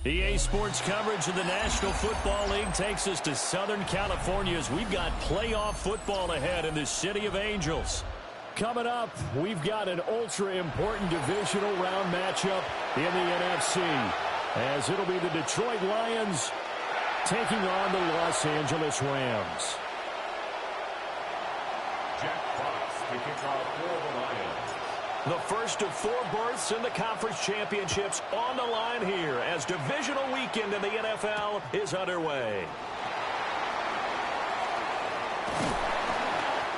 EA Sports coverage of the National Football League takes us to Southern California as we've got playoff football ahead in the City of Angels. Coming up, we've got an ultra-important divisional round matchup in the NFC, as it'll be the Detroit Lions taking on the Los Angeles Rams. Jack Fox to kick off for the Lions. The first of 4 berths in the conference championships on the line here as divisional weekend in the NFL is underway.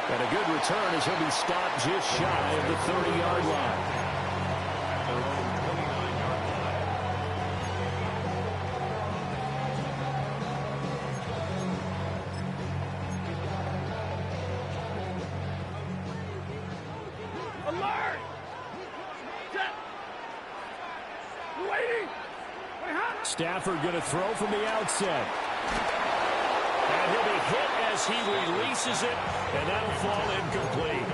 And a good return as he'll be stopped just shy of the 30-yard line. Stafford going to throw from the outset. And he'll be hit as he releases it, and that'll fall incomplete.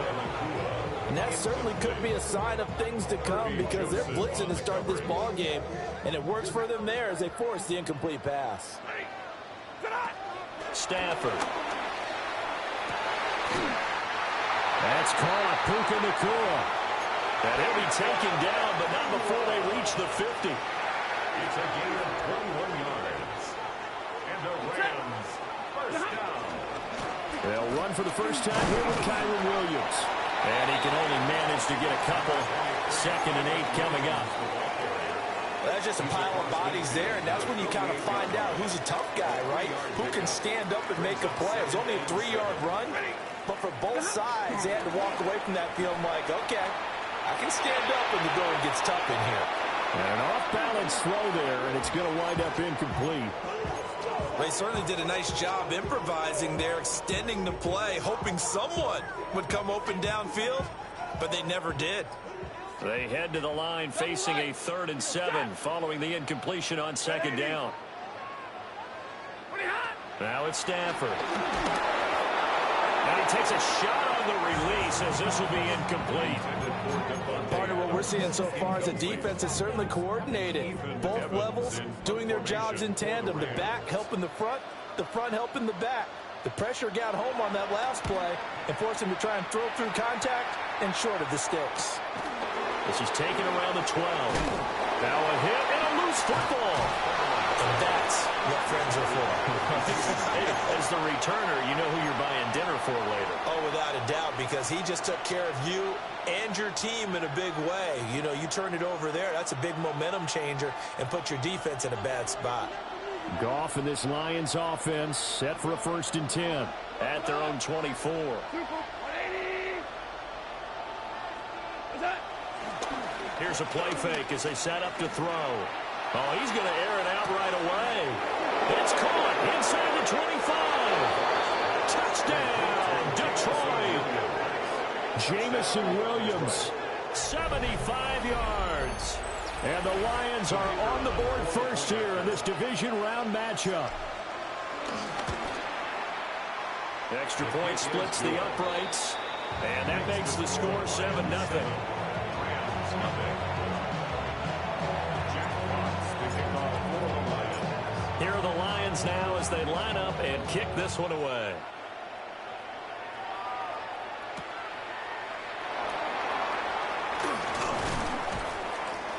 And that certainly could be a sign of things to come because they're blitzing to start this ball game, and it works for them there as they force the incomplete pass. Stafford. That's caught. Puka Nacua. And he'll be taken down, but not before they reach the 50. It's a gain of 21 yards. And the Rams, first down. They'll run for the first time here with Kyron Williams. And he can only manage to get a couple. 2nd and 8 coming up. That's just a pile of bodies there, and that's when you kind of find out who's a tough guy, right? Who can stand up and make a play. It was only a 3-yard run, but for both sides, they had to walk away from that feeling like, okay, I can stand up when the going gets tough in here. And an off-balance throw there, and it's going to wind up incomplete. They certainly did a nice job improvising there, extending the play, hoping someone would come open downfield, but they never did. They head to the line facing a 3rd and 7 following the incompletion on 2nd down. Now it's Stafford. And he takes a shot on the release as this will be incomplete. Partner, what we're seeing so far is the defense is certainly coordinated. Both levels doing their jobs in tandem. The back helping the front helping the back. The pressure got home on that last play and forced him to try and throw through contact and short of the sticks. This is taken around the 12. Now a hit and a loose football. And that's what friends are for. As the returner, you know who you're buying dinner for later. Oh, without a doubt, because he just took care of you and your team in a big way. You know, you turn it over there, that's a big momentum changer and put your defense in a bad spot. Goff and this Lions offense set for a 1st and 10 at their own 24. Here's a play fake as they set up to throw. Oh, he's going to air it out right away. It's caught inside the 25. Touchdown, Detroit. Jamison Williams, 75 yards. And the Lions are on the board first here in this division round matchup. Extra point splits the uprights. And that makes the score 7-0. Here are the Lions now as they line up and kick this one away.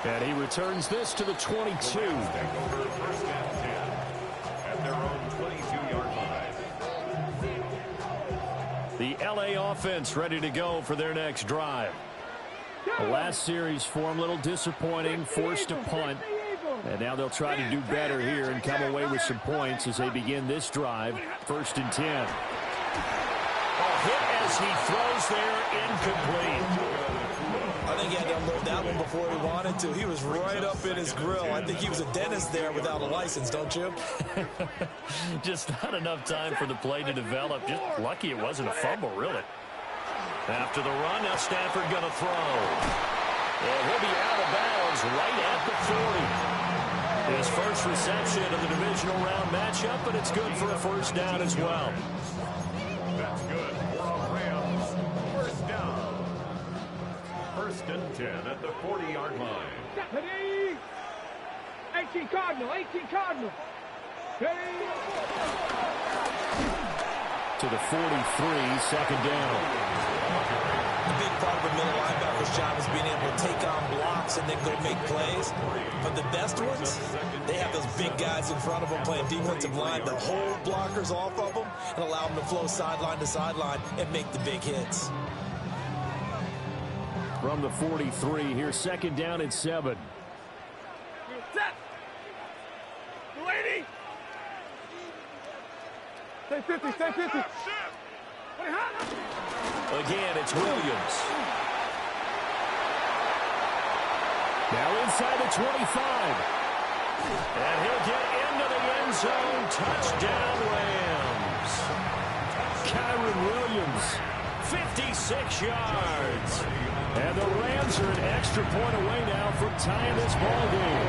And he returns this to the 22. First and 10 at their own 22-yard line. The LA offense ready to go for their next drive. The last series for them a little disappointing, forced a punt. And now they'll try to do better here and come away with some points as they begin this drive. 1st and 10. A hit as he throws there, incomplete. I think he had to unload that one before he wanted to. He was right up in his grill. I think he was a dentist there without a license, don't you? Just not enough time for the play to develop. Just lucky it wasn't a fumble, really. After the run, now Stafford going to throw. And he'll be out of bounds right at the 40. His first reception of the divisional round matchup, but it's good for a 1st down as well. That's good for the Rams. 1st down. 1st and 10 at the 40-yard line. 18 Cardinal, 18 Cardinal. Ready? To the 43, second down. The big part of a middle linebacker's job is being able to take on blocks and then go make plays. But the best ones, they have those big guys in front of them playing defensive line to hold blockers off of them and allow them to flow sideline to sideline and make the big hits. From the 43, here's second down and 7. Set. Lady. Stay 50, stay 50. Again, it's Williams. Now inside the 25. And he'll get into the end zone. Touchdown, Rams. Kyron Williams, 56 yards. And the Rams are an extra point away now from tying this ball game.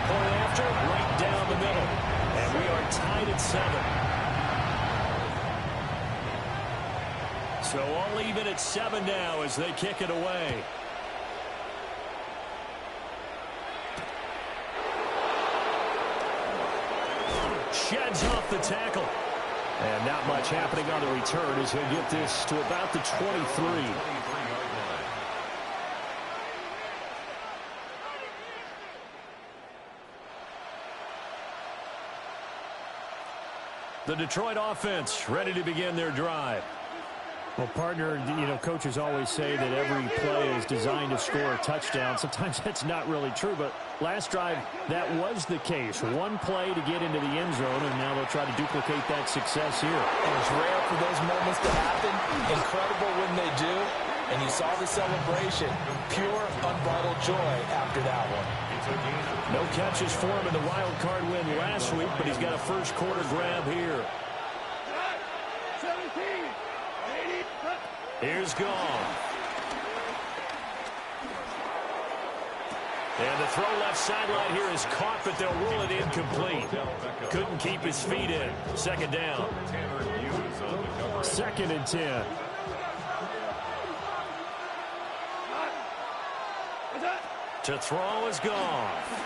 Point after, right down the middle. And we are tied at 7. So all even at 7 now as they kick it away. Sheds off the tackle. And not much happening on the return as he'll get this to about the 23. The Detroit offense ready to begin their drive. Well, partner, coaches always say that every play is designed to score a touchdown. Sometimes that's not really true, but last drive, that was the case. One play to get into the end zone, and now they'll try to duplicate that success here. And it's rare for those moments to happen. Incredible when they do. And you saw the celebration. Pure, unbridled joy after that one. No catches for him in the wild card win last week, but he's got a first quarter grab here. 17. Here's Goff. And the throw left sideline here is caught, but they'll rule it incomplete. Couldn't keep his feet in. Second down. 2nd and 10. To throw is Goff.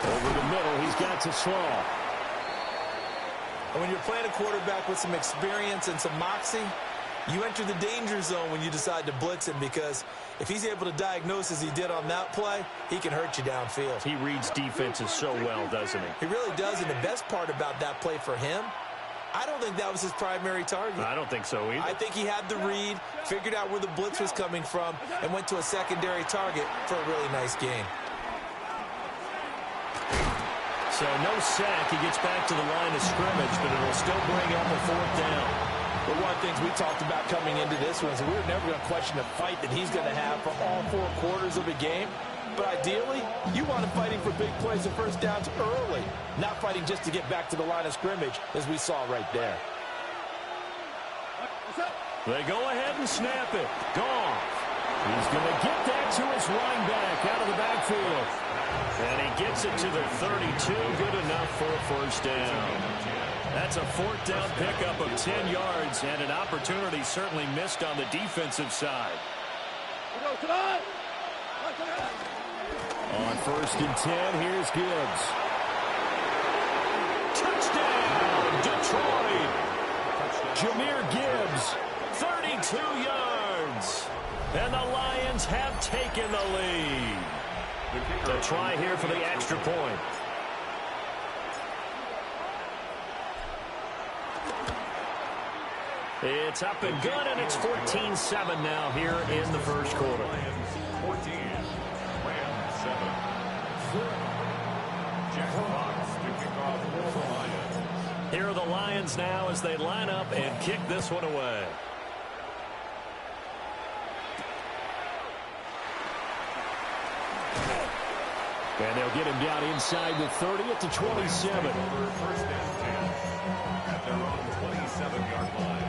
Over the middle, he's got to throw. And when you're playing a quarterback with some experience and some moxie, you enter the danger zone when you decide to blitz him, because if he's able to diagnose as he did on that play, he can hurt you downfield. He reads defenses so well, doesn't he? He really does, and the best part about that play for him, I don't think that was his primary target. I don't think so either. I think he had the read, figured out where the blitz was coming from, and went to a secondary target for a really nice game. So no sack. He gets back to the line of scrimmage, but it'll still bring up a 4th down. But one of the things we talked about coming into this one is that we were never going to question the fight that he's going to have for all 4 quarters of a game. But ideally, you want him fighting for big plays and first downs early, not fighting just to get back to the line of scrimmage, as we saw right there. They go ahead and snap it. Goff. He's going to get that to his running back out of the backfield. And he gets it to the 32. Good enough for a first down. That's a 4th down pickup of 10 yards, and an opportunity certainly missed on the defensive side. On 1st and 10, here's Gibbs. Touchdown, Detroit. Jahmyr Gibbs, 32 yards. And the Lions have taken the lead. To try here for the extra point. It's up and good, and it's 14-7 now here in the first quarter. 14, Rams 7. Jack Fox to kick off for the Lions. Here are the Lions now as they line up and kick this one away. And they'll get him down inside the 30 at the 27. First and 10 at their own 27-yard line.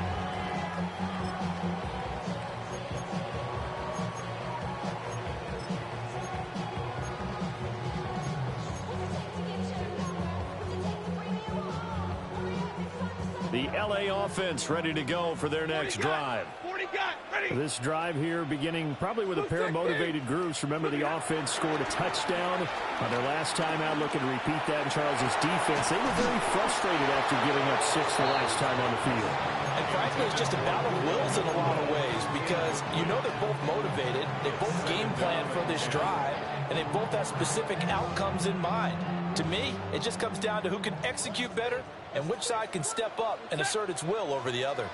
The LA offense ready to go for their next drive. 40 got, ready. This drive here beginning probably with a pair of motivated groups. Remember, the offense scored a touchdown on their last time out, looking to repeat that in Charles's defense. They were very frustrated after giving up 6 the last time on the field. And frankly, it's just a battle of wills in a lot of ways because you know they're both motivated, they both game plan for this drive, and they both have specific outcomes in mind. To me, it just comes down to who can execute better and which side can step up and assert its will over the other.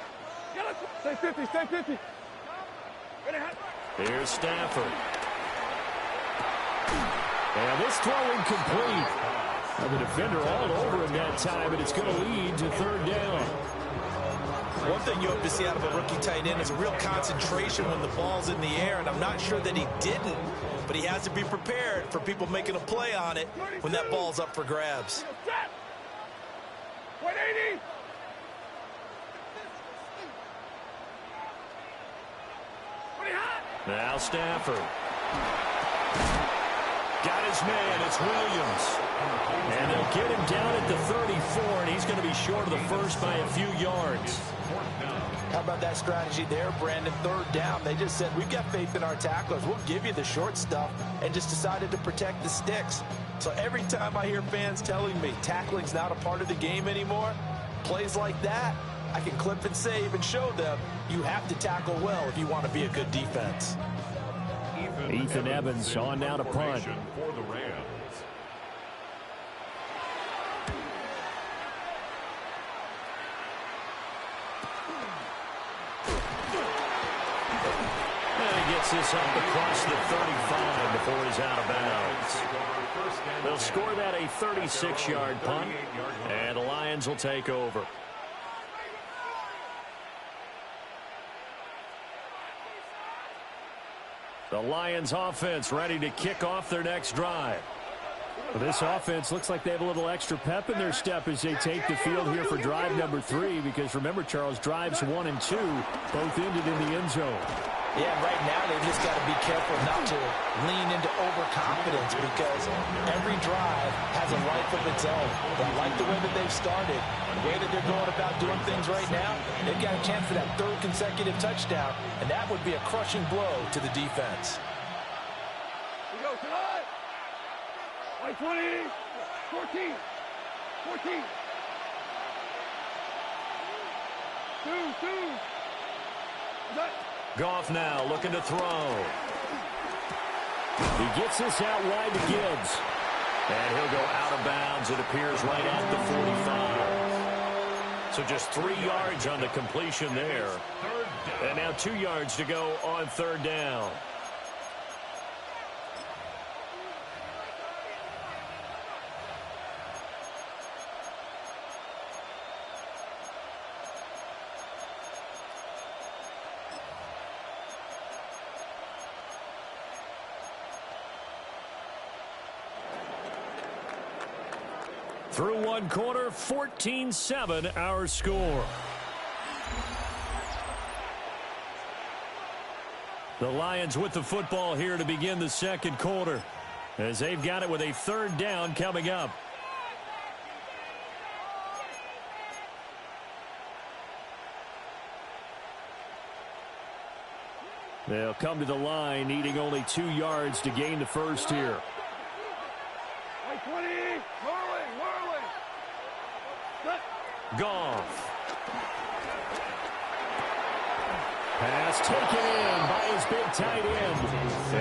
Stay 50, stay 50. Here's Stafford. And this throw incomplete. Now the defender all over him that time, and it's going to lead to third down. One thing you hope to see out of a rookie tight end is a real concentration when the ball's in the air, and I'm not sure that he didn't, but he has to be prepared for people making a play on it when that ball's up for grabs. 180. Now Stafford. Got his man. It's Williams. And they'll get him down at the 34, and he's going to be short of the first by a few yards. How about that strategy there, Brandon? Third down. They just said, we've got faith in our tacklers. We'll give you the short stuff, and just decided to protect the sticks. So every time I hear fans telling me tackling's not a part of the game anymore, plays like that, I can clip and save and show them you have to tackle well if you want to be a good defense. Ethan Evans on now to punt. For the Rams. And he gets this up across the 35 before he's out of bounds. They'll score that a 36-yard punt, and the Lions will take over. The Lions offense ready to kick off their next drive. Well, this offense looks like they have a little extra pep in their step as they take the field here for drive number 3, because remember, Charles, drives 1 and 2 both ended in the end zone. Yeah, right now they've just got to be careful not to lean into overconfidence because every drive has a life of its own. But I like the way that they've started, the way that they're going about doing things right now. They've got a chance for that 3rd consecutive touchdown, and that would be a crushing blow to the defense. We go tonight. 20, 14, 14. 2. Goff now looking to throw. He gets this out wide to Gibbs. And he'll go out of bounds, it appears, right at the 45. So just 3 yards on the completion there. And now 2 yards to go on third down. Through one quarter, 14-7 our score. The Lions with the football here to begin the second quarter, as they've got it with a third down coming up. They'll come to the line, needing only 2 yards to gain the first here. 20, whirling. Goff. Pass taken in by his big tight end.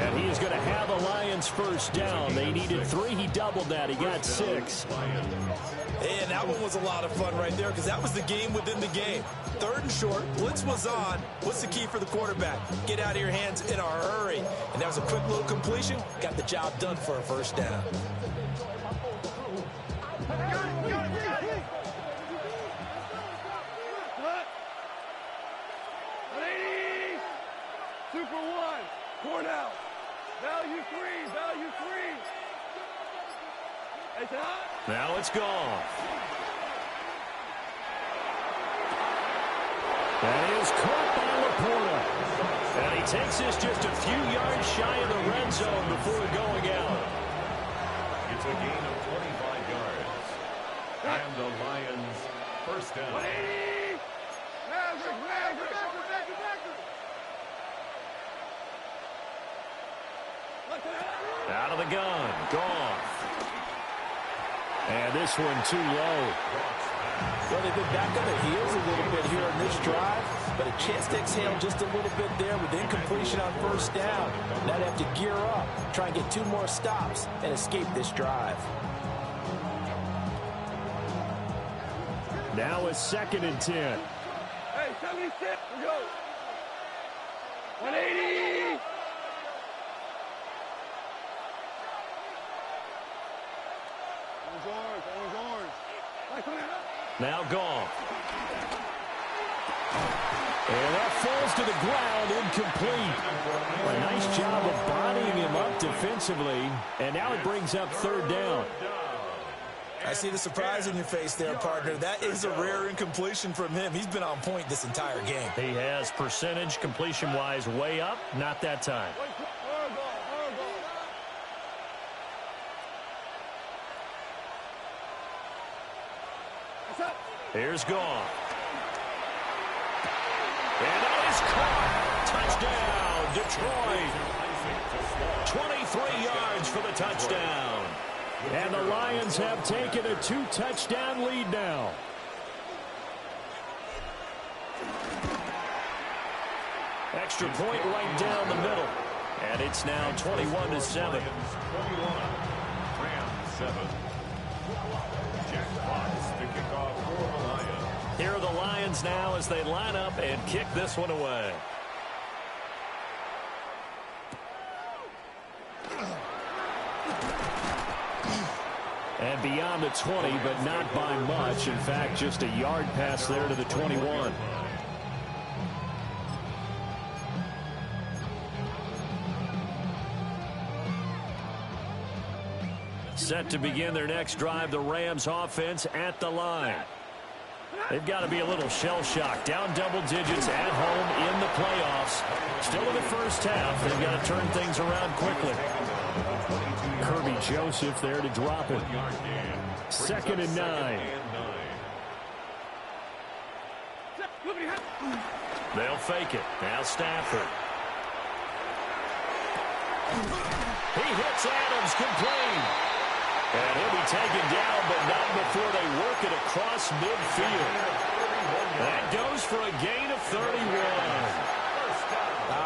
And he is going to have the Lions first down. They needed 3. He doubled that. He got 6. And that one was a lot of fun right there because that was the game within the game. 3rd and short. Blitz was on. What's the key for the quarterback? Get out of your hands in a hurry. And that was a quick little completion. Got the job done for a first down. Super 1, Cornell. Value 3. It's hot. Now it's gone. That is caught by Laporta. And he takes this just a few yards shy of the red zone before going out. It's a gain of 25 yards. And the Lions First down. 180. Maverick. Out of the gun. Gone. And this one too low. Well, they've been back on their heels a little bit here in this drive, but a chance to exhale just a little bit there with incompletion on first down. Now they have to gear up, try and get 2 more stops, and escape this drive. Now a 2nd and 10. Hey, 76. We go. 180. Orange. Now gone. And that falls to the ground, incomplete. A nice job of bodying him up defensively. And now it brings up 3rd down. I see the surprise in your face there, partner. That is a rare incompletion from him. He's been on point this entire game. He has percentage completion-wise way up. Not that time. Here's Gone. And that is caught. Touchdown, Detroit. 23 yards for the touchdown. And the Lions have taken a 2-touchdown lead now. Extra point right down the middle. And it's now 21-7. 21. Rams 7. Jack Fox to kick off for the Lions. Here are the Lions now as they line up and kick this one away. And beyond the 20, but not by much. In fact, just a yard pass there to the 21. Set to begin their next drive, the Rams offense at the line. They've got to be a little shell-shocked. Down double digits at home in the playoffs. Still in the first half. They've got to turn things around quickly. Kirby Joseph there to drop it. 2nd and 9. They'll fake it. Now Stafford. He hits Adams complete. And he'll be taken down, but not before they work it across midfield. That goes for a gain of 31.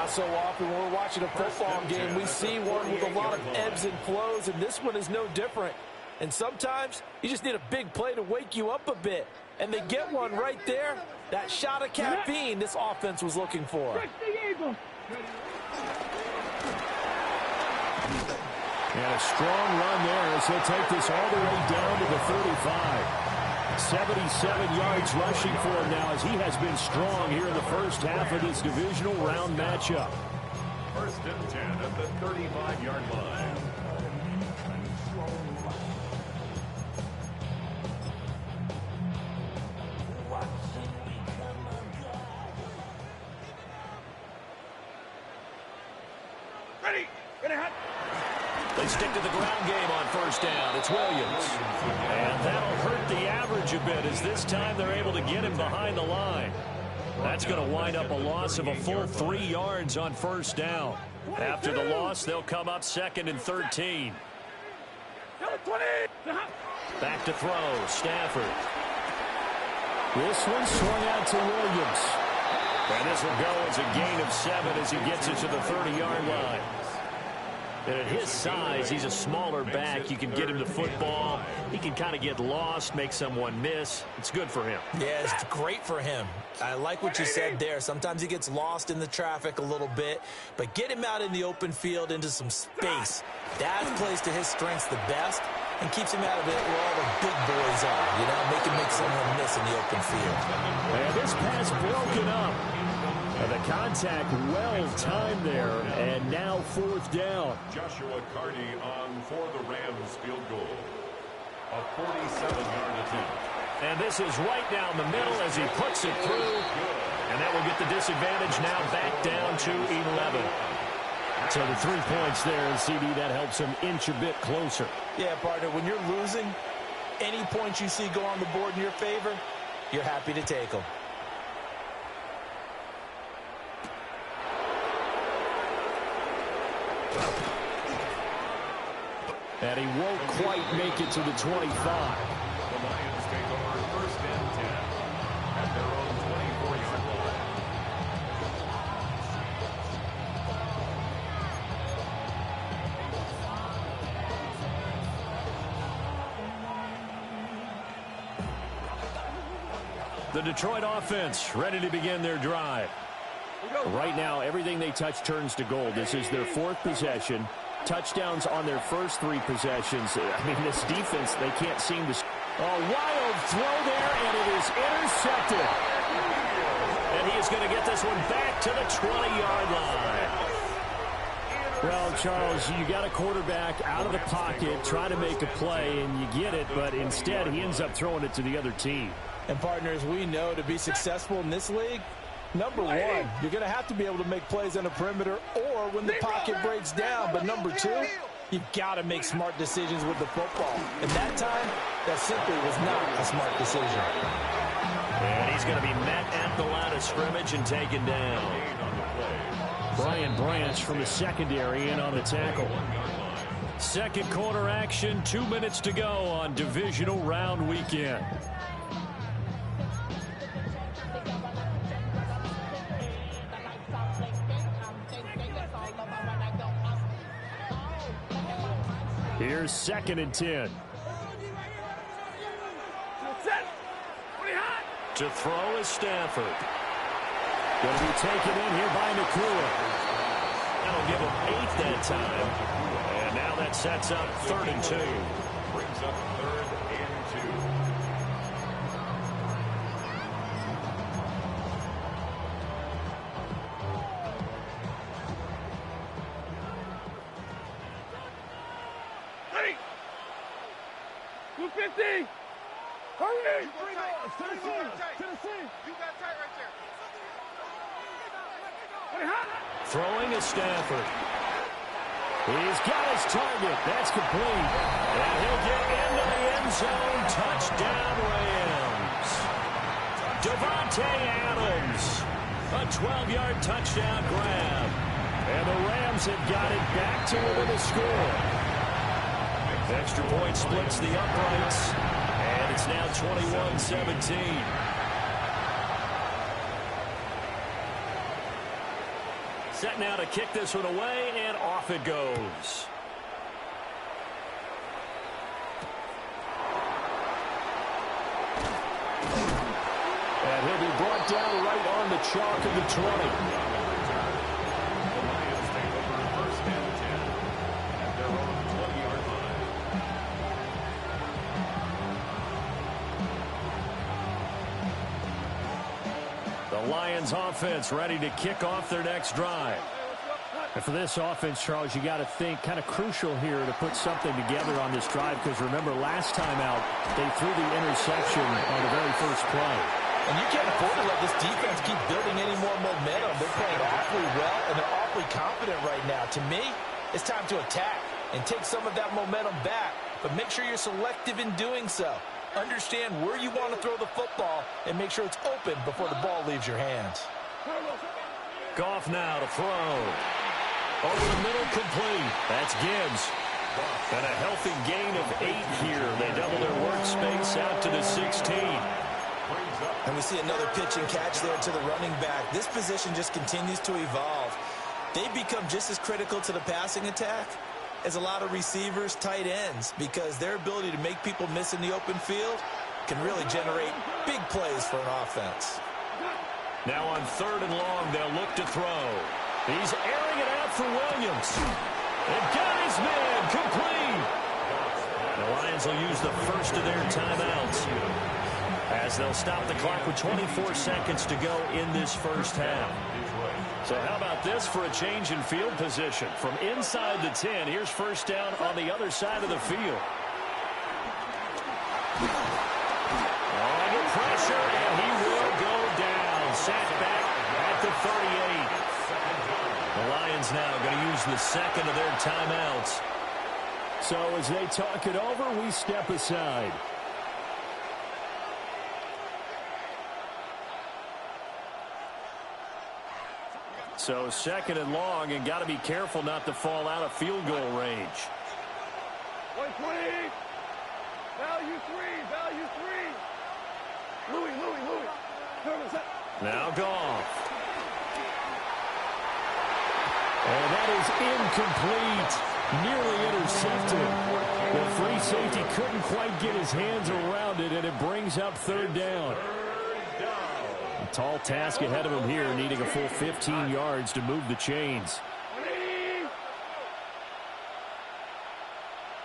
So often when we're watching a football game, we see one with a lot of ebbs and flows, and this one is no different. And sometimes you just need a big play to wake you up a bit. And they get one right there. That shot of caffeine this offense was looking for. And a strong run there as he'll take this all the way down to the 35. 77 yards rushing for him now as he has been strong here in the first half of this divisional round matchup. 1st and 10 at the 35-yard line. Ready, hot. They stick to the ground game on first down. It's Williams. And that'll hurt the average a bit as this time they're able to get him behind the line. That's going to wind up a loss of a full 3 yards on first down. After the loss, they'll come up 2nd and 13. Back to throw. Stafford. This one swung out to Williams. And this will go as a gain of 7 as he gets it to the 30-yard line. And at his size, he's a smaller back. You can get him the football. He can kind of get lost, make someone miss. It's good for him. Yeah, it's great for him. I like what you said there. Sometimes he gets lost in the traffic a little bit, but get him out in the open field into some space. That plays to his strengths the best and keeps him out of it where all the big boys are, you know, make someone miss in the open field. And this pass broken up. And the contact well timed there, and now 4th down. Joshua Carney on for the Rams field goal. A 47-yard attempt. And this is right down the middle as he puts it through. And that will get the disadvantage now back down to 11. So the 3 points there, and CD, that helps him inch a bit closer. Yeah, partner, when you're losing, any points you see go on the board in your favor, you're happy to take them. And he won't quite make it to the 25. The Lions take over 1st and 10 at their own 24-yard line. The Detroit offense ready to begin their drive. Right now, everything they touch turns to gold. This is their 4th possession. Touchdowns on their first 3 possessions. I mean, this defense, they can't seem to... A wild throw there, and it is intercepted. And he is going to get this one back to the 20-yard line. Well, Charles, you got a quarterback out of the pocket, trying to make a play, and you get it, but instead he ends up throwing it to the other team. And partners, we know to be successful in this league, number one, you're going to have to be able to make plays on the perimeter or when the pocket breaks down. But number two, you've got to make smart decisions with the football. And that time, that simply was not a smart decision. And he's going to be met at the line of scrimmage and taken down. Brian Branch from the secondary in on the tackle. Second quarter action, 2 minutes to go on divisional round weekend. Here's 2nd and 10. To throw is Stafford. Going to be taken in here by McClure. That'll give him 8 that time. And now that sets up 3rd and 2. Brings up 3rd and 2. Ready. 250. Hurry. Tennessee. You got tight right there. Throwing is Stafford. He's got his target. That's complete. And he'll get into the end zone. Touchdown, Rams. Devontae Adams. A 12-yard touchdown grab. And the Rams have got it back to within the score. Extra point splits the uprights. And it's now 21-17. Set now to kick this one away, and off it goes. And he'll be brought down right on the chalk of the 20. The Lions take over 1st and 10 at their own 20-yard line. The Lions offense ready to kick off their next drive. And for this offense, Charles, you got to think kind of crucial here to put something together on this drive, because remember, last time out, they threw the interception on the very first play. And you can't afford to let this defense keep building any more momentum. They're playing awfully well, and they're awfully confident right now. To me, it's time to attack and take some of that momentum back, but make sure you're selective in doing so. Understand where you want to throw the football and make sure it's open before the ball leaves your hands. Goff now to throw. Over the middle, complete. That's Gibbs. And a healthy gain of 8 here. They double their workspace out to the 16. And we see another pitch and catch there to the running back. This position just continues to evolve. They become just as critical to the passing attack as a lot of receivers, tight ends, because their ability to make people miss in the open field can really generate big plays for an offense. Now on 3rd and long, they'll look to throw. He's airing it out for Williams. And got his man complete. The Lions will use the first of their timeouts, as they'll stop the clock with 24 seconds to go in this first half. So how about this for a change in field position? From inside the 10, here's first down on the other side of the field. Under pressure, and he will go down. Sacked back at the 38. The Lions now going to use the second of their timeouts. So as they talk it over, we step aside. So second and long, and got to be careful not to fall out of field goal range. 120. Value three. Louis. Now Goff. And that is incomplete. Nearly intercepted. The free safety couldn't quite get his hands around it, and it brings up third down. A tall task ahead of him here, needing a full 15 yards to move the chains.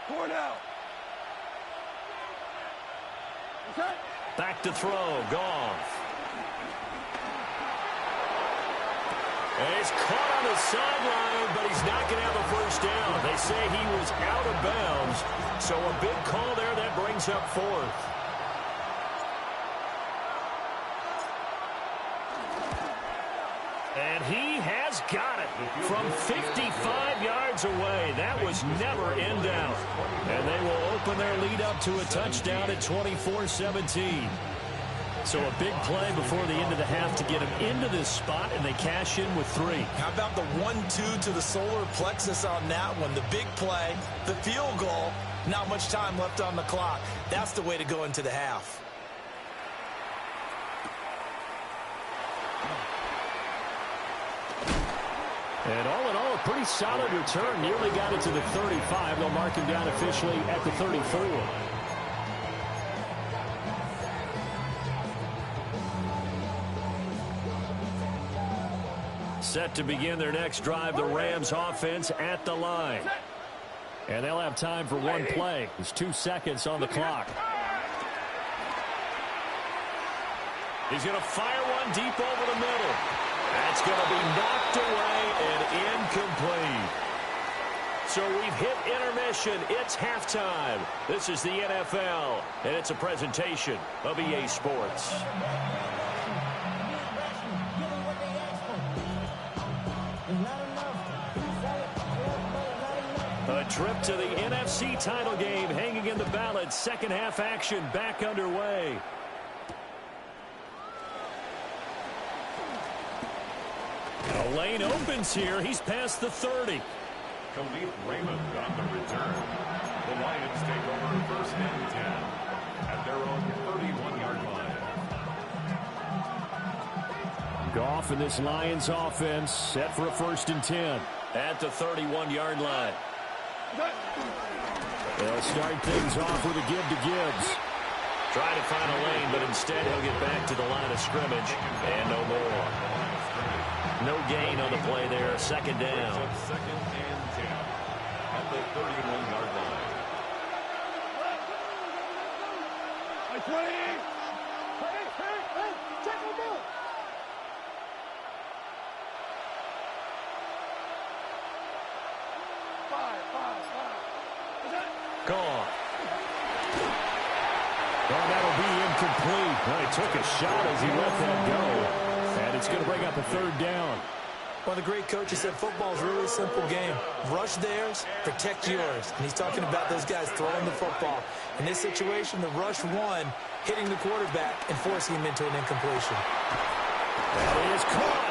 4 now. Back to throw, Goff. And he's caught on the sideline, but he's not going to have a first down. They say he was out of bounds, so a big call there that brings up fourth. And he has got it from 55 yards away. That was never in doubt. And they will open their lead up to a touchdown at 24-17. So a big play before the end of the half to get him into this spot, and they cash in with 3. How about the 1-2 to the solar plexus on that one? The big play, the field goal, not much time left on the clock. That's the way to go into the half. And all in all, a pretty solid return. Nearly got it to the 35. They'll mark him down officially at the 34. Set to begin their next drive, the Rams offense at the line. And they'll have time for one play. There's 2 seconds on the clock. He's going to fire one deep over the middle. That's going to be knocked away and incomplete. So we've hit intermission. It's halftime. This is the NFL, and it's a presentation of EA Sports. A trip to the NFC title game hanging in the balance. Second half action back underway. A lane opens here. He's past the 30. Khalif Raymond on the return. The Lions take over first and 10 at their own 31-yard line. Goff and this Lions offense set for a first and 10. At the 31-yard line. They'll start things off with a give to Gibbs. Try to find a lane, but instead he'll get back to the line of scrimmage. And no more. No gain on the play there. Second down. Second and 10 at the 31-yard line. 20. Hey, check him out. Gone. Well, that'll be incomplete. Well, he took a shot as he let that go. And it's going to bring up a third down. One of the great coaches said football is really a simple game. Rush theirs, protect yours. And he's talking about those guys throwing the football. In this situation, the rush one, hitting the quarterback and forcing him into an incompletion. That is caught.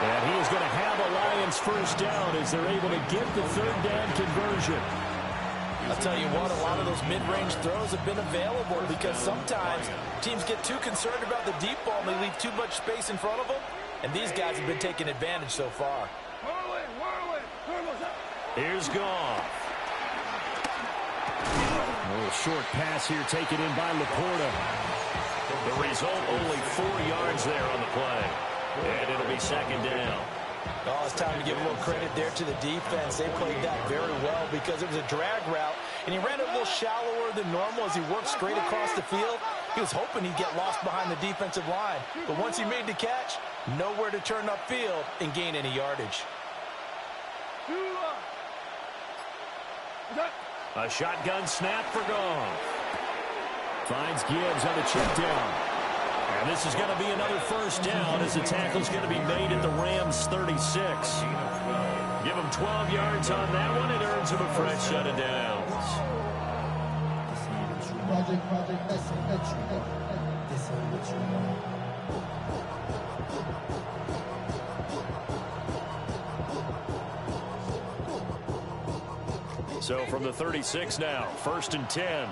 And he is going to have a Lions first down as they're able to get the third down conversion. I'll tell you what, a lot of those mid-range throws have been available because sometimes teams get too concerned about the deep ball and they leave too much space in front of them. And these guys have been taking advantage so far. Here's Goff. A little short pass here taken in by Laporta. The result, only 4 yards there on the play. And it'll be second down. Oh, it's time to give a little credit there to the defense. They played that very well because it was a drag route, and he ran it a little shallower than normal as he worked straight across the field. He was hoping he'd get lost behind the defensive line, but once he made the catch, nowhere to turn upfield and gain any yardage. A shotgun snap for Goff. Finds Gibbs on the check down. And this is going to be another first down as the tackle's going to be made at the Rams 36. Give him 12 yards on that one. It earns him a fresh set of downs. So from the 36 now, 1st and 10.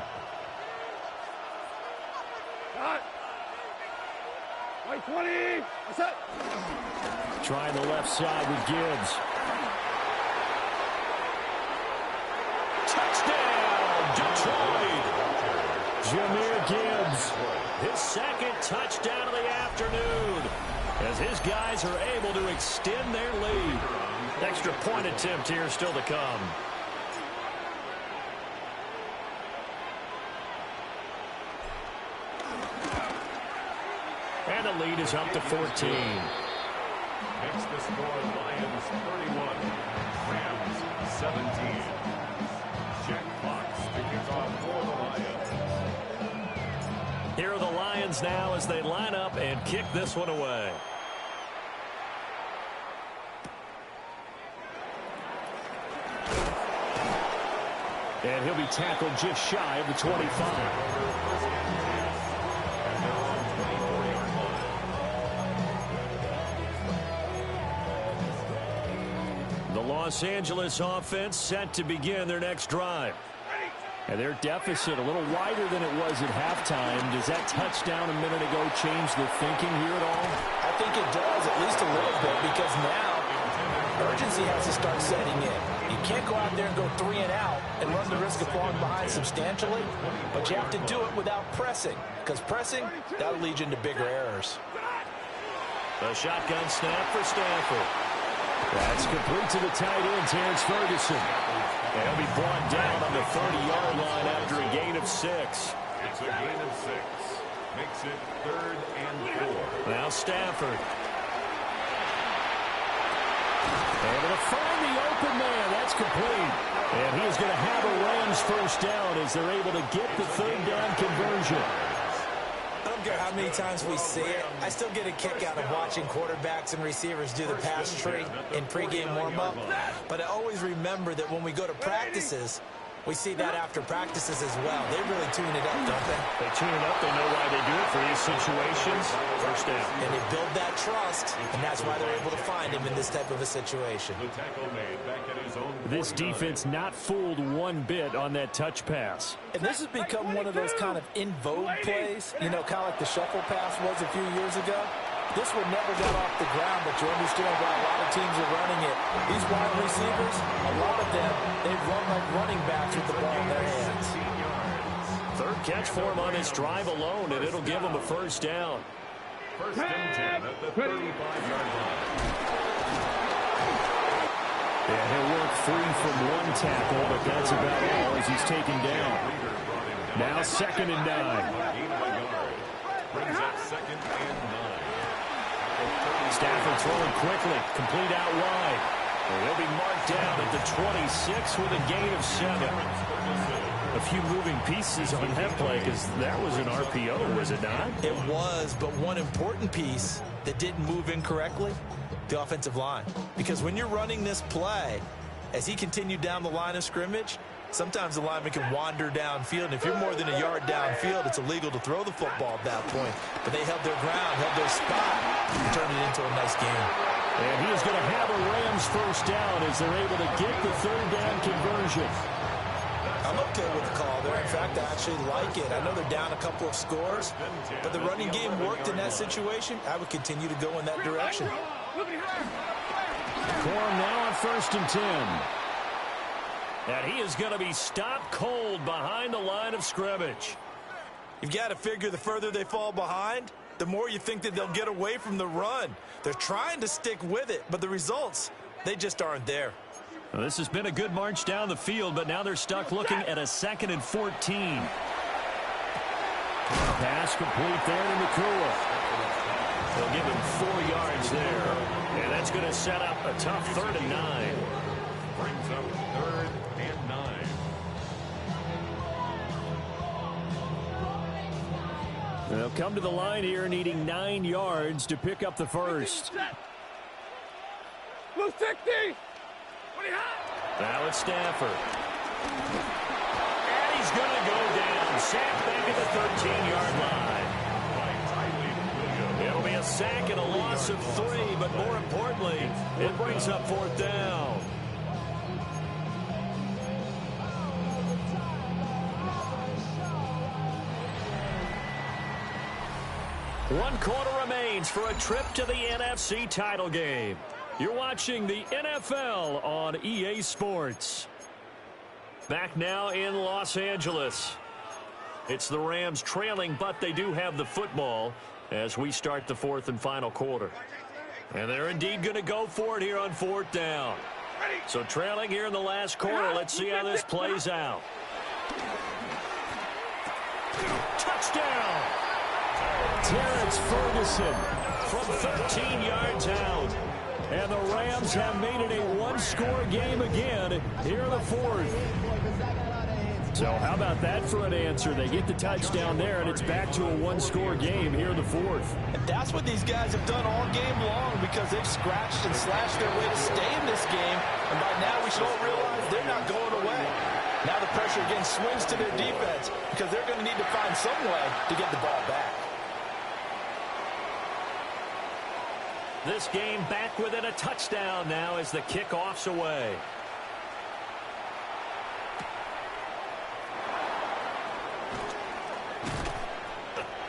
Right 20. What's that? Trying the left side with Gibbs. Touchdown, Detroit. Jahmyr Gibbs. His second touchdown of the afternoon as his guys are able to extend their lead. Extra point attempt here still to come. And the lead is up to 14. Makes the score Lions 31, Rams 17. Jack Fox to kick off for the Lions. Here are the Lions now as they line up and kick this one away. And he'll be tackled just shy of the 25. The Los Angeles offense set to begin their next drive. And their deficit a little wider than it was at halftime. Does that touchdown a minute ago change the thinking here at all? I think it does, at least a little bit, because now urgency has to start setting in. You can't go out there and go 3 and out and run the risk of falling behind substantially, but you have to do it without pressing, because pressing, that'll lead you into bigger errors. A shotgun snap for Stafford. That's complete to the tight end, Terrence Ferguson. And he'll be brought down on the 30-yard line after a gain of 6. It's a gain of 6. Makes it 3rd and 4. Now Stafford. Able to find the open man. That's complete. And he is going to have a Rams first down as they're able to get the 3rd down conversion. I don't care how many times we see it, I still get a kick out of watching quarterbacks and receivers do the pass tree in pregame warm-up. But I always remember that when we go to practices, we see that after practices as well. They really tune it up, don't they? They tune it up. They know why they do it for these situations. First down. And they build that trust, and that's why they're able to find him in this type of a situation. The tackle made back at his own 49. This defense not fooled one bit on that touch pass. And this has become one of those kind of in vogue plays, you know, kind of like the shuffle pass was a few years ago. This one never got off the ground, but you understand why a lot of teams are running it. These wide receivers, a lot of them, they run like running backs with the ball in their hands. 3rd catch for him on this drive alone, and it'll give him a first down. 1st and 10 at the 35-yard line. And he'll work free from one tackle, but that's about all as he's taken down. Now 2nd and 9. Brings up 2nd and 9. Stafford throwing quickly, complete out wide. And he'll be marked down at the 26 with a gain of 7. A few moving pieces on that play because that was an RPO, was it not? It was, but one important piece that didn't move incorrectly, the offensive line. Because when you're running this play, as he continued down the line of scrimmage, sometimes the lineman can wander downfield, and if you're more than a yard downfield, it's illegal to throw the football at that point. But they held their ground, held their spot, and turned it into a nice game. And he is going to have a Rams first down as they're able to get the 3rd down conversion. I'm okay with the call there. In fact, I actually like it. I know they're down a couple of scores, but the running game worked in that situation. I would continue to go in that direction. Corum now on 1st and 10. And he is going to be stopped cold behind the line of scrimmage. You've got to figure the further they fall behind, the more you think that they'll get away from the run. They're trying to stick with it, but the results, they just aren't there. Well, this has been a good march down the field, but now they're stuck looking at a 2nd and 14. Pass complete there to Nakua. They'll give him 4 yards there. And that's going to set up a tough 3rd and 9. Brings up 3rd and 9. They'll come to the line here needing 9 yards to pick up the first. Blue 60. Now it's Stafford. And he's going to go down. Sacked back at the 13-yard line. It'll be a sack and a loss of 3, but more importantly, it brings up 4th down. 1 quarter remains for a trip to the NFC title game. You're watching the NFL on EA Sports. Back now in Los Angeles. It's the Rams trailing, but they do have the football as we start the 4th and final quarter. And they're indeed going to go for it here on 4th down. So trailing here in the last quarter. Let's see how this plays out. Touchdown! Terrence Ferguson from 13 yards out. And the Rams have made it a one-score game again here in the 4th. So how about that for an answer? They get the touchdown there, and it's back to a one-score game here in the 4th. And that's what these guys have done all game long because they've scratched and slashed their way to stay in this game. And by now we should all realize they're not going away. Now the pressure again swings to their defense because they're going to need to find some way to get the ball back. This game back within a touchdown now as the kickoff's away.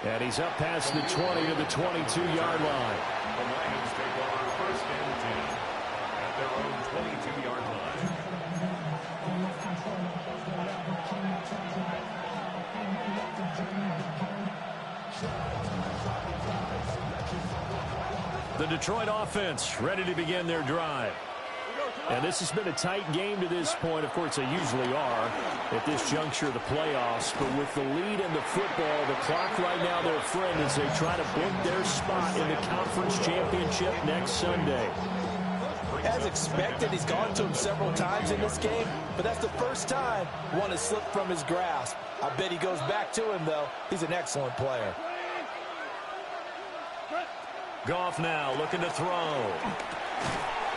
And he's up past the 20 to the 22-yard line. The Lions take over 1st and 10 at their own 22-yard line. The Detroit offense ready to begin their drive. And this has been a tight game to this point. Of course, they usually are at this juncture of the playoffs. But with the lead in the football, the clock right now their friend as they try to book their spot in the conference championship next Sunday. As expected, he's gone to him several times in this game, but that's the first time one has slipped from his grasp. I bet he goes back to him, though. He's an excellent player. Goff now looking to throw.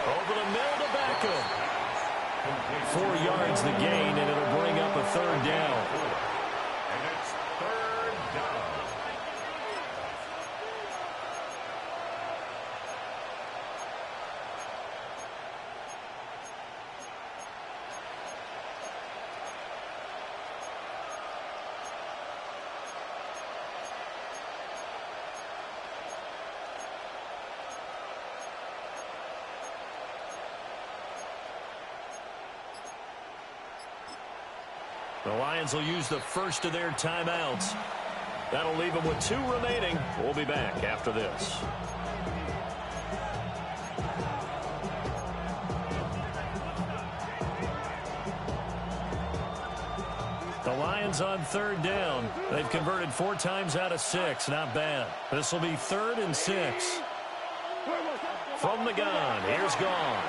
Over the middle to Beckham. 4 yards the gain, and it'll bring up a 3rd down. And it's 3rd down. The Lions will use the first of their timeouts. That'll leave them with 2 remaining. We'll be back after this. The Lions on 3rd down. They've converted 4 times out of 6. Not bad. This will be 3rd and 6. From the gun, here's Goff.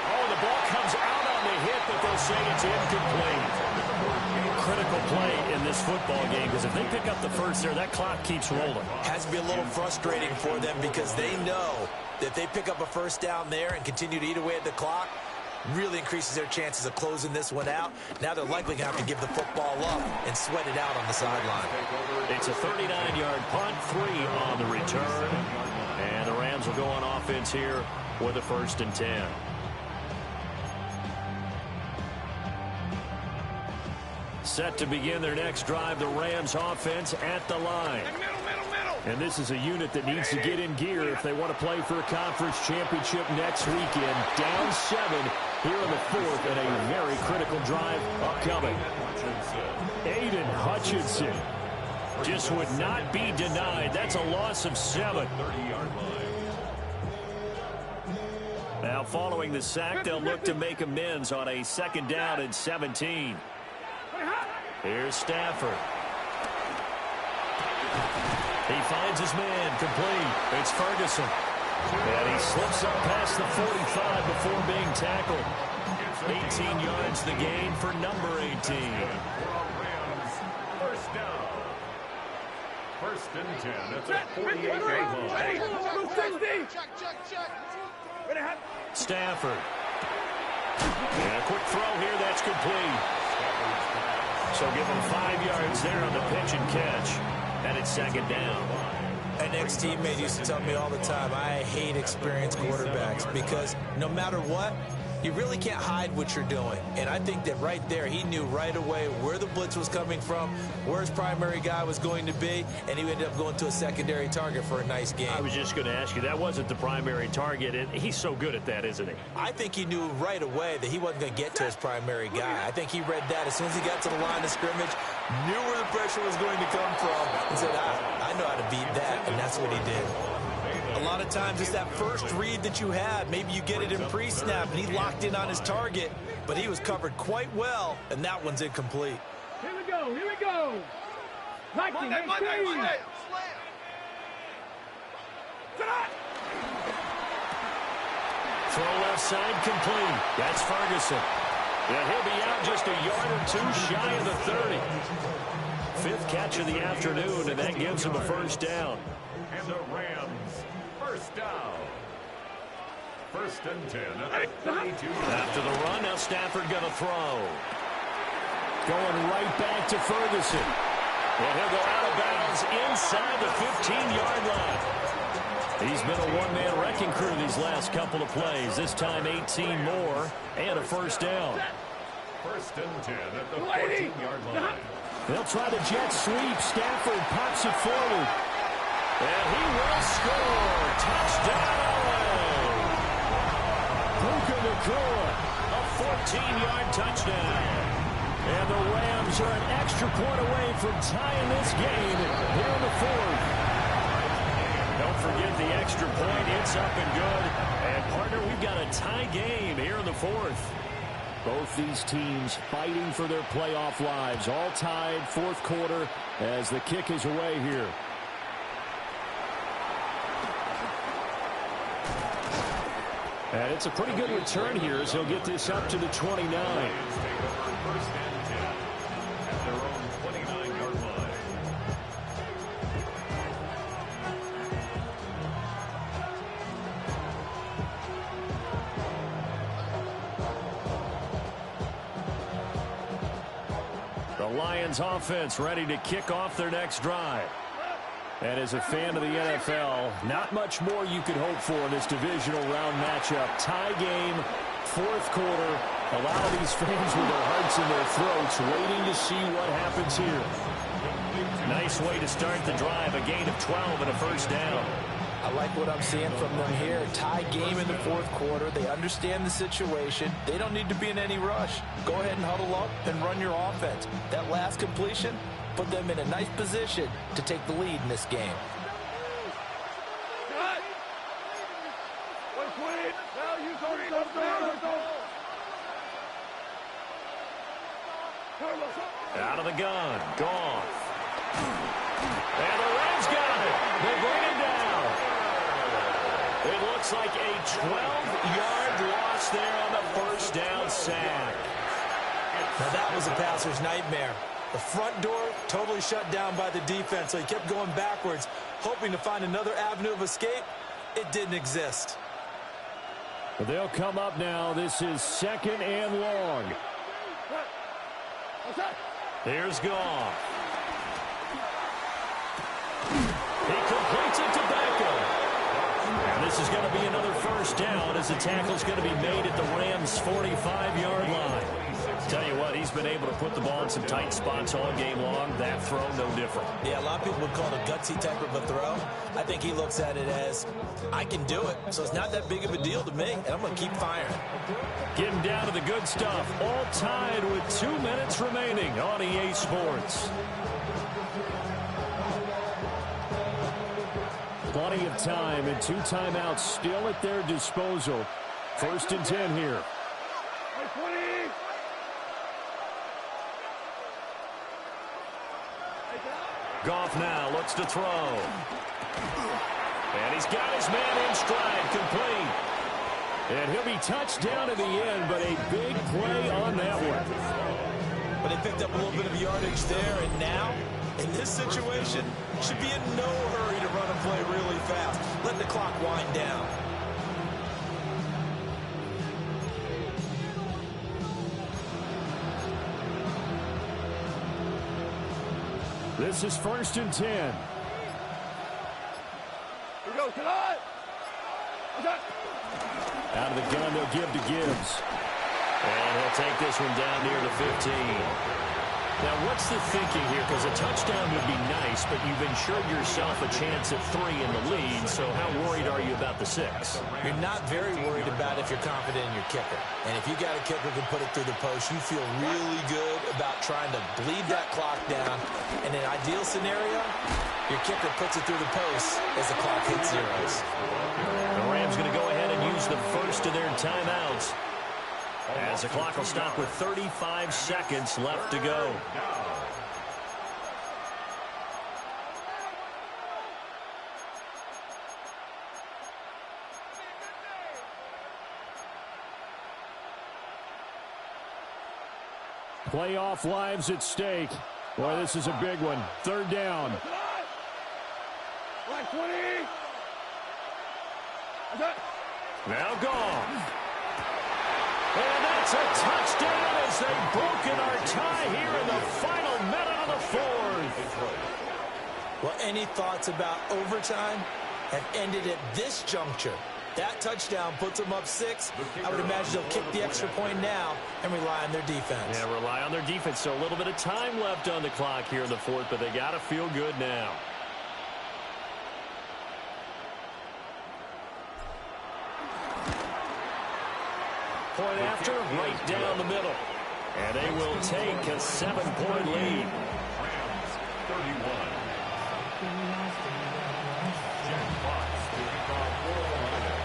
Oh, the ball comes out on the hit, but they'll say it's incomplete. Critical play in this football game because if they pick up the first there, that clock keeps rolling. Has to be a little frustrating for them because they know that if they pick up a first down there and continue to eat away at the clock, really increases their chances of closing this one out. Now they're likely going to have to give the football up and sweat it out on the sideline. It's a 39-yard punt, 3 on the return. And the Rams will go on offense here with a 1st and 10. Set to begin their next drive, the Rams offense at the line. And this is a unit that needs to get in gear if they want to play for a conference championship next weekend. Down 7 here in the 4th, and a very critical drive upcoming. Aiden Hutchinson just would not be denied. That's a loss of 7. 30-yard line. Now following the sack, they'll look to make amends on a 2nd down and 17. Here's Stafford. He finds his man complete. It's Ferguson. And he slips up past the 45 before being tackled. 18 yards the gain for number 18. Rams, 1st down. 1st and 10. That's a 48-yard line. Stafford. And a quick throw here. That's complete. So give him 5 yards there on the pitch and catch. And it's 2nd down. An ex-teammate used to tell me all the time, I hate experienced quarterbacks because no matter what, You really can't hide what you're doing. And I think that right there, he knew right away where the blitz was coming from, where his primary guy was going to be, and he ended up going to a secondary target for a nice game. I was just going to ask you, that wasn't the primary target, and he's so good at that, isn't he? I think he knew right away that he wasn't going to get to his primary guy. I think he read that as soon as he got to the line of scrimmage, knew where the pressure was going to come from, and said, I know how to beat that, and that's what he did. A lot of times it's that first read that you have. Maybe you get it in pre-snap, and he locked in on his target, but he was covered quite well, and that one's incomplete. Here we go, here we go. Monday. Throw left side complete. That's Ferguson. And he'll be out just a yard or two shy of the 30. Fifth catch of the afternoon, and that gives him a first down. And the Rams, first down. 1st and 10 at the 32. After the run, now Stafford going to throw. Going right back to Ferguson. And he'll go out of bounds inside the 15-yard line. He's been a one-man wrecking crew these last couple of plays. This time 18 more and a first down. 1st and 10 at the 14-yard line. They'll try the jet sweep. Stafford pops it forward. And he will score. Touchdown. Puka Nacua, a 14-yard touchdown. And the Rams are an extra point away from tying this game here in the fourth. Don't forget the extra point. It's up and good. And, partner, we've got a tie game here in the fourth. Both these teams fighting for their playoff lives. All tied, fourth quarter, as the kick is away here. And it's a pretty good return here as he'll get this up to the 29. The Lions offense ready to kick off their next drive. And as a fan of the NFL, not much more you could hope for in this divisional round matchup. Tie game, fourth quarter. A lot of these fans with their hearts in their throats waiting to see what happens here. Nice way to start the drive. A gain of 12 and a first down. I like what I'm seeing from them here. Tie game in the fourth quarter. They understand the situation. They don't need to be in any rush. Go ahead and huddle up and run your offense. That last completion put them in a nice position to take the lead in this game. Out of the gun. Goff. And the Rams got it. They bring it down. It looks like a 12-yard loss there on the first down sack. Now that was a passer's nightmare. The front door totally shut down by the defense, so he kept going backwards, hoping to find another avenue of escape. It didn't exist. But they'll come up now. This is 2nd and long. Here's Goff. He completes it to Beckham. And this is going to be another first down as the tackle's going to be made at the Rams' 45-yard line. Tell you what, he's been able to put the ball in some tight spots all game long. That throw, no different. Yeah, a lot of people would call it a gutsy type of a throw. I think he looks at it as, I can do it, so it's not that big of a deal to me, and I'm going to keep firing. Getting down to the good stuff. All tied with 2 minutes remaining on EA Sports. Plenty of time and 2 timeouts still at their disposal. 1st and 10 here. Goff now looks to throw. And he's got his man in stride, complete. And he'll be touched down at the end, but a big play on that one. But they picked up a little bit of yardage there, and now, in this situation, should be in no hurry to run and play really fast. Let the clock wind down. This is 1st and 10. Here we go, tonight. Out of the gun, they'll give to Gibbs. And he'll take this one down near the 15. Now, what's the thinking here? Because a touchdown would be nice, but you've ensured yourself a chance at 3 in the lead, so how worried are you about the 6? You're not very worried about if you're confident in your kicker. And if you got a kicker who can put it through the post, you feel really good about trying to bleed that clock down. In an ideal scenario, your kicker puts it through the post as the clock hits zeros. The Rams going to go ahead and use the first of their timeouts, as the clock will stop with 35 seconds left to go. Playoff lives at stake. Boy, this is a big one. 3rd down. Like 20. Now gone. And that's a touchdown as they've broken our tie here in the final minute of the 4th. Well, any thoughts about overtime have ended at this juncture. That touchdown puts them up 6. I would imagine they'll kick the extra point now and rely on their defense. Yeah, rely on their defense. So a little bit of time left on the clock here in the 4th, but they got to feel good now. Point after, right down the middle. And they will take a 7-point lead. Rams 31. Jack Fox to kick off for the Lions.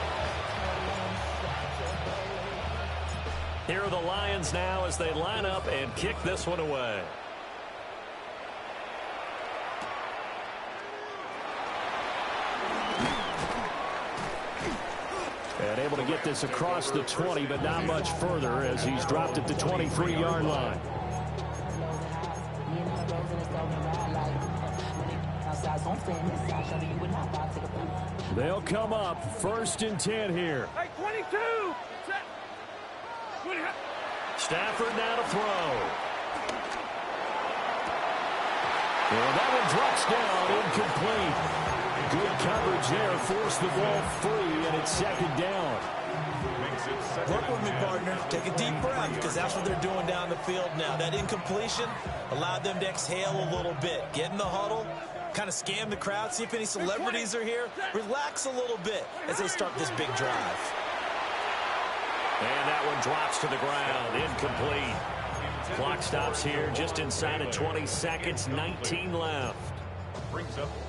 Here are the Lions now as they line up and kick this one away. And able to get this across the 20, but not much further as he's dropped at the 23-yard line. They'll come up 1st and 10 here. Hey, 22. Stafford now to throw. And that one drops down, incomplete. Good coverage there, forced the ball free, and it's 2nd down. Work with me, partner. Take a deep breath, because that's what they're doing down the field now. That incompletion allowed them to exhale a little bit. Get in the huddle, kind of scan the crowd, see if any celebrities are here. Relax a little bit as they start this big drive. And that one drops to the ground, incomplete. Clock stops here just inside of 20 seconds, 19 left.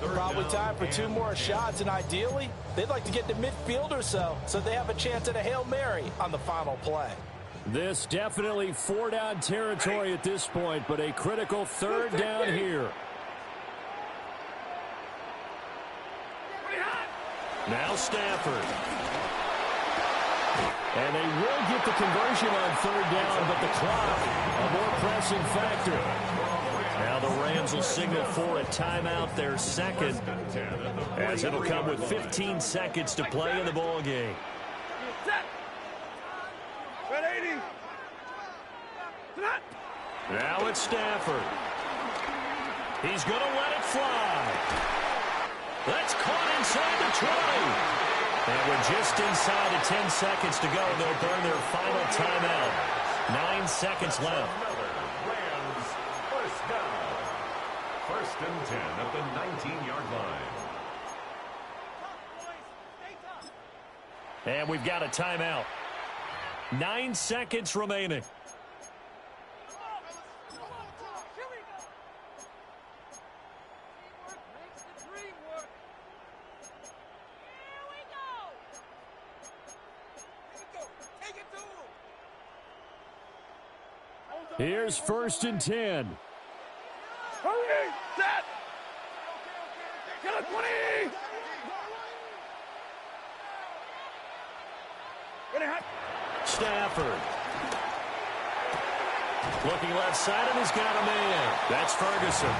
Probably time for 2 more shots, and ideally, they'd like to get to midfield or so they have a chance at a Hail Mary on the final play. This definitely 4-down territory at this point, but a critical 3rd down here. Now Stafford. And they will get the conversion on 3rd down, but the clock, a more pressing factor. Now the Rams will signal for a timeout, their 2nd, as it'll come with 15 seconds to play in the ball game. Now it's Stafford. He's going to let it fly. That's caught inside the 20. And we're just inside of 10 seconds to go. They'll burn their final timeout. 9 seconds left. Rams first down. 1st and 10 at the 19-yard line. And we've got a timeout. 9 seconds remaining. Here's 1st and 10. Hurry! Set! Get a 20! Ready, hot! Stafford. Looking left side, and he's got a man. That's Ferguson.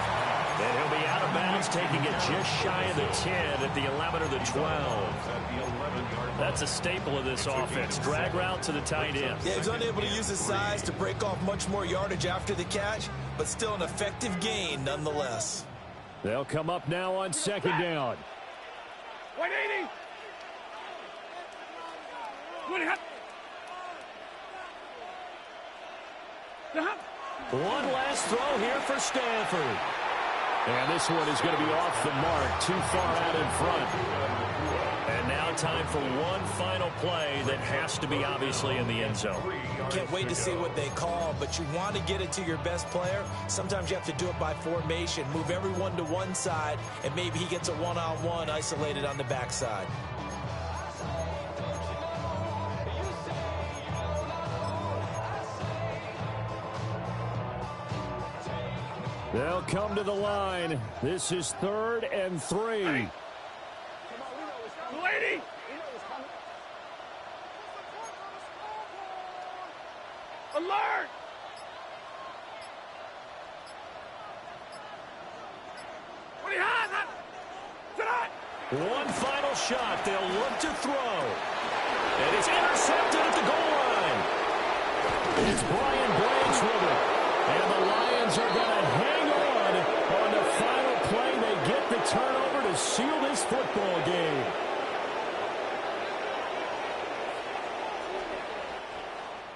And he'll be out of bounds, taking it just shy of the 10 at the 11 or the 12. That's a staple of this offense. Drag route to the tight end. Yeah, he's unable to use his size to break off much more yardage after the catch, but still an effective gain nonetheless. They'll come up now on 2nd down. 180! One last throw here for Stanford. And this one is going to be off the mark, too far out in front. And now time for one final play that has to be obviously in the end zone. Can't wait to see what they call, but you want to get it to your best player. Sometimes you have to do it by formation. Move everyone to one side, and maybe he gets a one-on-one isolated on the backside. They'll come to the line. This is 3rd and 3. Lady! Alert! What do you have? One final shot. They'll look to throw. And it's intercepted at the goal line. It's Brian Branch with it. And the Lions are going to hang on the final play. They get the turnover to seal this football game.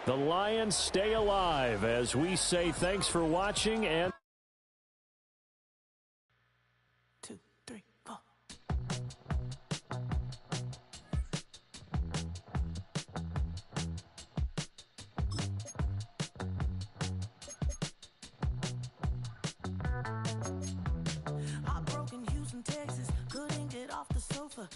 The Lions stay alive as we say thanks for watching. And 2, 3, 4. Heartbroken Houston, Texas, couldn't get off the sofa.